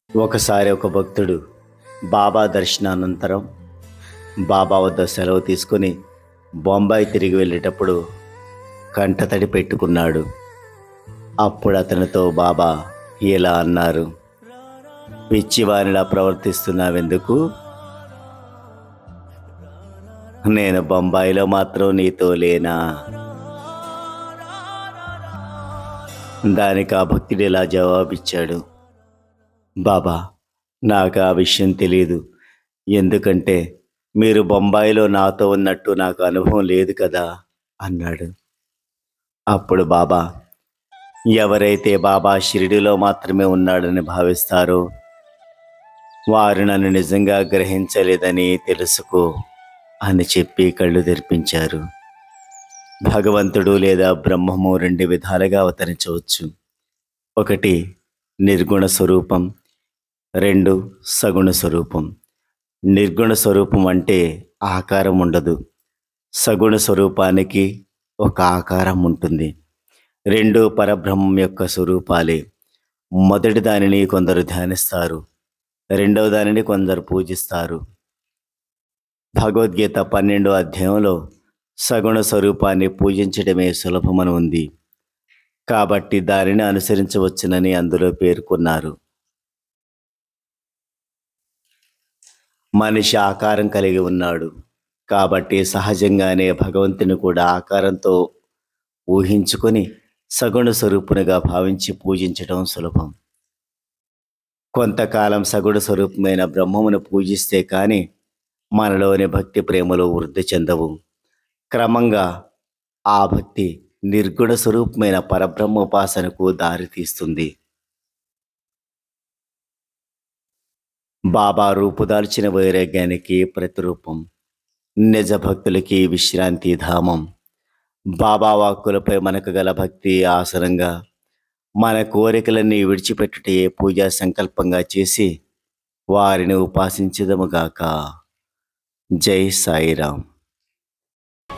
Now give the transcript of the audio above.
ఒకసారి ఒక భక్తుడు బాబా దర్శనానంతరం బాబా వద్ద సెలవు తీసుకుని బొంబాయి తిరిగి వెళ్ళేటప్పుడు కంటతడి పెట్టుకున్నాడు. అప్పుడు అతనితో బాబా ఇలా అన్నారు, పిచ్చివానిలా ప్రవర్తిస్తున్నావెందుకు? నేను బొంబాయిలో మాత్రం నీతో లేనా? దానికి ఆ భక్తుడు ఇలా జవాబిచ్చాడు, బాబా, నాకు ఆ విషయం తెలియదు. ఎందుకంటే మీరు బొంబాయిలో నాతో ఉన్నట్టు నాకు అనుభవం లేదు కదా అన్నాడు. అప్పుడు బాబా, ఎవరైతే బాబా షిరిడిలో మాత్రమే ఉన్నాడని భావిస్తారో వారు నన్ను నిజంగా గ్రహించలేదని తెలుసుకో అని చెప్పి కళ్ళు తెరిపించారు. భగవంతుడు లేదా బ్రహ్మము రెండు విధాలుగా అవతరించవచ్చు. ఒకటి నిర్గుణ స్వరూపం, రెండు సగుణ స్వరూపం. నిర్గుణ స్వరూపం అంటే ఆకారం ఉండదు. సగుణ స్వరూపానికి ఒక ఆకారం ఉంటుంది. రెండు పరబ్రహ్మం యొక్క స్వరూపాలే. మొదటి దానిని కొందరు ధ్యానిస్తారు, రెండవ దానిని కొందరు పూజిస్తారు. భగవద్గీత 12వ అధ్యాయంలో సగుణ స్వరూపాన్ని పూజించడమే సులభమని ఉంది. కాబట్టి దానిని అనుసరించవచ్చునని అందులో పేర్కొన్నారు. మనిషి ఆకారం కలిగి ఉన్నాడు కాబట్టి సహజంగానే భగవంతుని కూడా ఆకారంతో ఊహించుకొని సగుణ స్వరూపునిగా భావించి పూజించడం సులభం. కొంతకాలం సగుణ స్వరూపమైన బ్రహ్మమును పూజిస్తే కానీ మనలోని భక్తి ప్రేమలు వృద్ధి చెందవు. క్రమంగా ఆ భక్తి నిర్గుణ స్వరూపమైన పరబ్రహ్మ ఉపాసనకు దారితీస్తుంది. బాబా రూపుదాల్చిన వైరాగ్యానికి ప్రతిరూపం, నిజ భక్తులకి విశ్రాంతి ధామం. బాబా వాక్కులపై మనకు గల భక్తి ఆసనంగా మన కోరికలన్నీ విడిచిపెట్టుటే పూజా సంకల్పంగా చేసి వారిని ఉపాసించదముగాక. జై సాయిరాం.